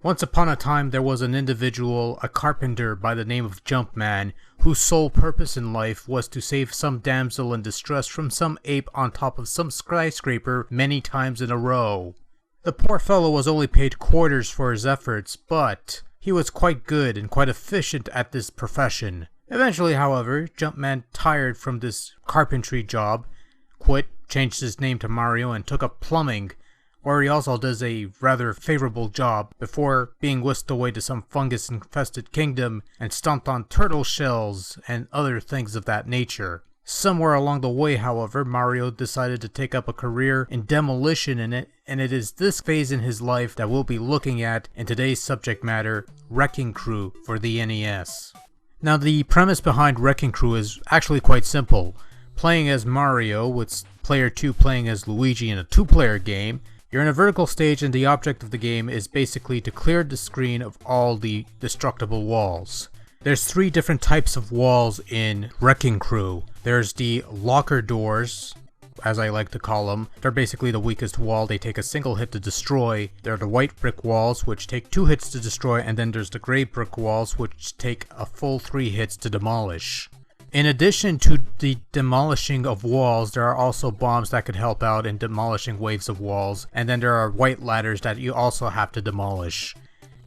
Once upon a time there was an individual, a carpenter by the name of Jumpman, whose sole purpose in life was to save some damsel in distress from some ape on top of some skyscraper many times in a row. The poor fellow was only paid quarters for his efforts, but he was quite good and quite efficient at this profession. Eventually, however, Jumpman tired from this carpentry job, quit, changed his name to Mario, and took up plumbing, where he also does a rather favorable job before being whisked away to some fungus-infested kingdom and stomped on turtle shells and other things of that nature. Somewhere along the way, however, Mario decided to take up a career in demolition and it is this phase in his life that we'll be looking at in today's subject matter, Wrecking Crew for the NES. Now, the premise behind Wrecking Crew is actually quite simple. Playing as Mario, with player 2 playing as Luigi in a 2-player game, you're in a vertical stage and the object of the game is basically to clear the screen of all the destructible walls. There's 3 different types of walls in Wrecking Crew. There's the locker doors, as I like to call them. They're basically the weakest wall. They take a single hit to destroy. There are the white brick walls, which take 2 hits to destroy, and then there's the gray brick walls, which take a full 3 hits to demolish. In addition to the demolishing of walls, there are also bombs that could help out in demolishing waves of walls, and then there are white ladders that you also have to demolish.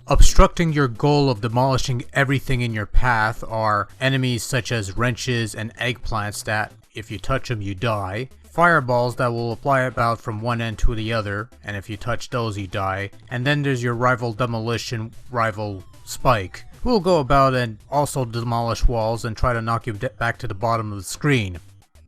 Obstructing your goal of demolishing everything in your path are enemies such as wrenches and eggplants that, if you touch them, you die. Fireballs that will apply about from one end to the other, and if you touch those, you die. And then there's your rival demolition rival Spike, who will go about and also demolish walls and try to knock you back to the bottom of the screen.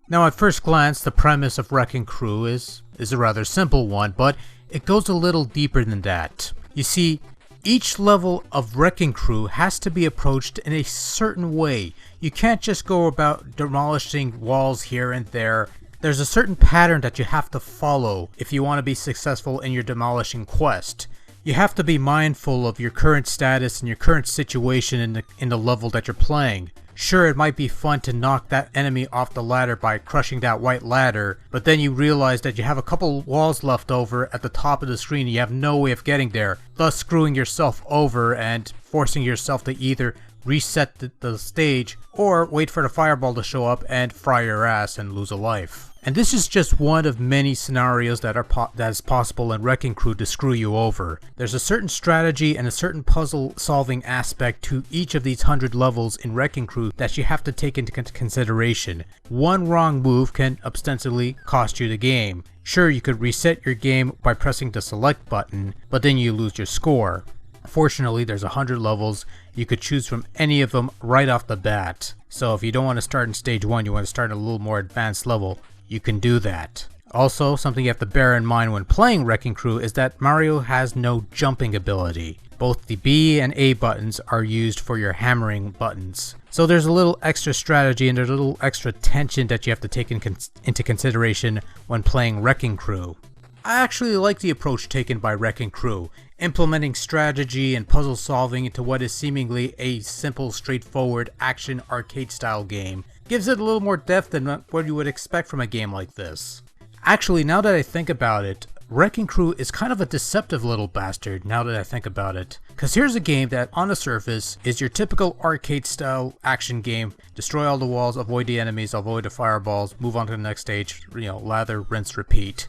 Now, at first glance, the premise of Wrecking Crew is a rather simple one, but it goes a little deeper than that. You see, each level of Wrecking Crew has to be approached in a certain way. You can't just go about demolishing walls here and there. There's a certain pattern that you have to follow if you want to be successful in your demolishing quest. You have to be mindful of your current status and your current situation in the level that you're playing. Sure, it might be fun to knock that enemy off the ladder by crushing that white ladder, but then you realize that you have a couple walls left over at the top of the screen and you have no way of getting there, thus screwing yourself over and forcing yourself to either reset the stage or wait for the fireball to show up and fry your ass and lose a life. And this is just one of many scenarios that is possible in Wrecking Crew to screw you over. There's a certain strategy and a certain puzzle solving aspect to each of these 100 levels in Wrecking Crew that you have to take into consideration. One wrong move can ostensibly cost you the game. Sure, you could reset your game by pressing the select button, but then you lose your score. Fortunately, there's 100 levels. You could choose from any of them right off the bat. So if you don't want to start in stage 1, you want to start at a little more advanced level, you can do that. Also, something you have to bear in mind when playing Wrecking Crew is that Mario has no jumping ability. Both the B and A buttons are used for your hammering buttons. So there's a little extra strategy and there's a little extra tension that you have to take into consideration when playing Wrecking Crew. I actually like the approach taken by Wrecking Crew, implementing strategy and puzzle solving into what is seemingly a simple, straightforward action arcade style game. Gives it a little more depth than what you would expect from a game like this. Actually, now that I think about it, Wrecking Crew is kind of a deceptive little bastard now that I think about it. Cause here's a game that on the surface is your typical arcade style action game. Destroy all the walls, avoid the enemies, avoid the fireballs, move on to the next stage, lather, rinse, repeat.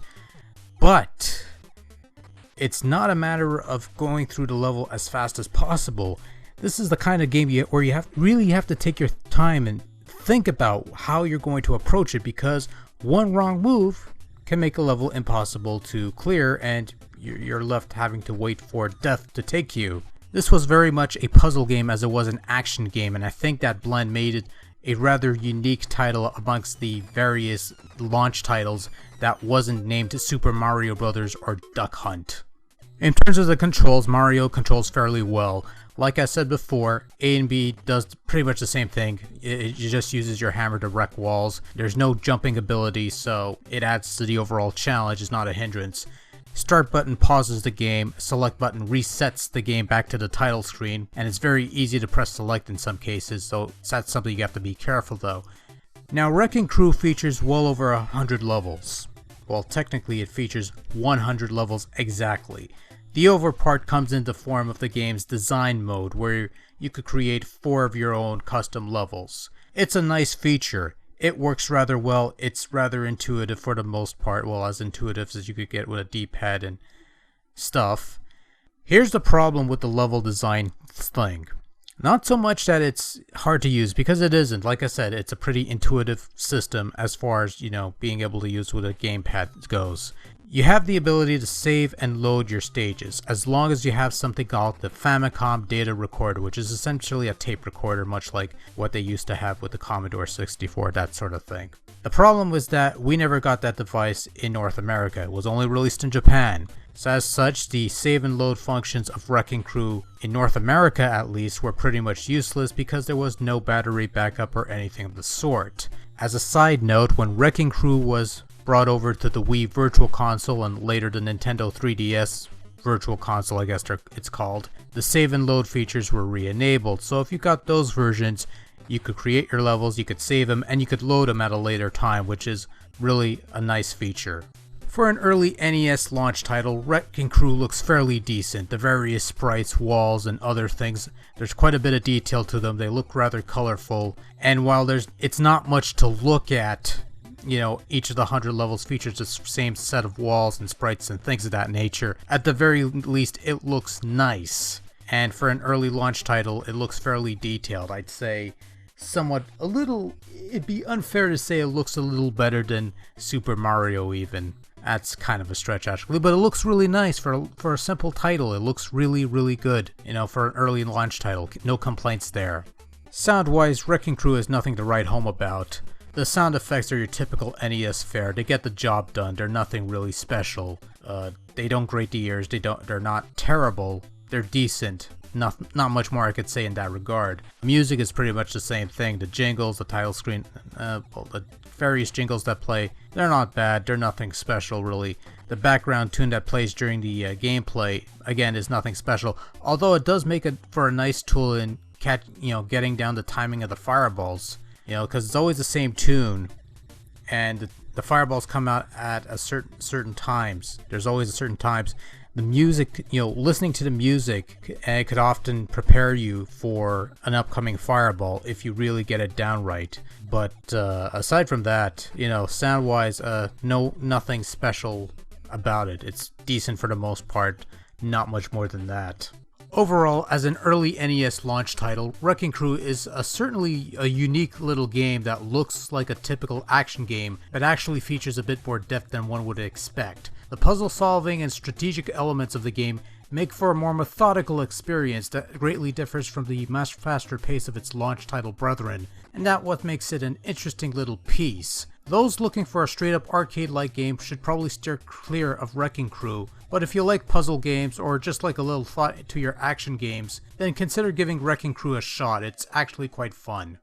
But it's not a matter of going through the level as fast as possible. This is the kind of game where you really have to take your time and think about how you're going to approach it, because one wrong move can make a level impossible to clear and you're left having to wait for death to take you. This was very much a puzzle game as it was an action game, and I think that blend made it a rather unique title amongst the various launch titles that wasn't named Super Mario Bros. Or Duck Hunt. In terms of the controls, Mario controls fairly well. Like I said before, A and B does pretty much the same thing. It just uses your hammer to wreck walls. There's no jumping ability, so it adds to the overall challenge, it's not a hindrance. Start button pauses the game, select button resets the game back to the title screen, and it's very easy to press select in some cases, so that's something you have to be careful though. Now, Wrecking Crew features well over 100 levels. Well, technically it features 100 levels exactly. The over part comes in the form of the game's design mode, where you could create 4 of your own custom levels. It's a nice feature. It works rather well. It's rather intuitive for the most part, well, as intuitive as you could get with a D-pad and stuff. Here's the problem with the level design thing. Not so much that it's hard to use, because it isn't. Like I said, it's a pretty intuitive system as far as, being able to use with a gamepad goes. You have the ability to save and load your stages, as long as you have something called the Famicom Data Recorder, which is essentially a tape recorder, much like what they used to have with the Commodore 64, that sort of thing. The problem was that we never got that device in North America. It was only released in Japan. So as such, the save and load functions of Wrecking Crew, in North America at least, were pretty much useless because there was no battery backup or anything of the sort. As a side note, when Wrecking Crew was brought over to the Wii Virtual Console and later the Nintendo 3DS Virtual Console, I guess it's called, the save and load features were re-enabled. So if you got those versions, you could create your levels, you could save them, and you could load them at a later time, which is really a nice feature. For an early NES launch title, Wrecking Crew looks fairly decent. The various sprites, walls, and other things, there's quite a bit of detail to them. They look rather colorful, and while it's not much to look at, each of the 100 levels features the same set of walls and sprites and things of that nature. At the very least, it looks nice. And for an early launch title, it looks fairly detailed. I'd say it'd be unfair to say it looks a little better than Super Mario even. That's kind of a stretch actually, but it looks really nice for a simple title. It looks really, really good, for an early launch title. No complaints there. Sound-wise, Wrecking Crew is nothing to write home about. The sound effects are your typical NES fare. They get the job done. They're nothing really special. They don't grate the ears. They're not terrible. They're decent. Not much more I could say in that regard. Music is pretty much the same thing. The jingles, the title screen, the various jingles that play, they're not bad. They're nothing special really. The background tune that plays during the gameplay, again, is nothing special. Although it does make it for a nice tool in getting down the timing of the fireballs. Because it's always the same tune, and the fireballs come out at a certain times. There's always a certain times. The music, listening to the music, it could often prepare you for an upcoming fireball if you really get it down right. But aside from that, sound-wise, nothing special about it. It's decent for the most part, not much more than that. Overall, as an early NES launch title, Wrecking Crew is certainly a unique little game that looks like a typical action game, but actually features a bit more depth than one would expect. The puzzle solving and strategic elements of the game make for a more methodical experience that greatly differs from the much faster pace of its launch title brethren, and that's what makes it an interesting little piece. Those looking for a straight-up arcade-like game should probably steer clear of Wrecking Crew, but if you like puzzle games or just like a little thought to your action games, then consider giving Wrecking Crew a shot. It's actually quite fun.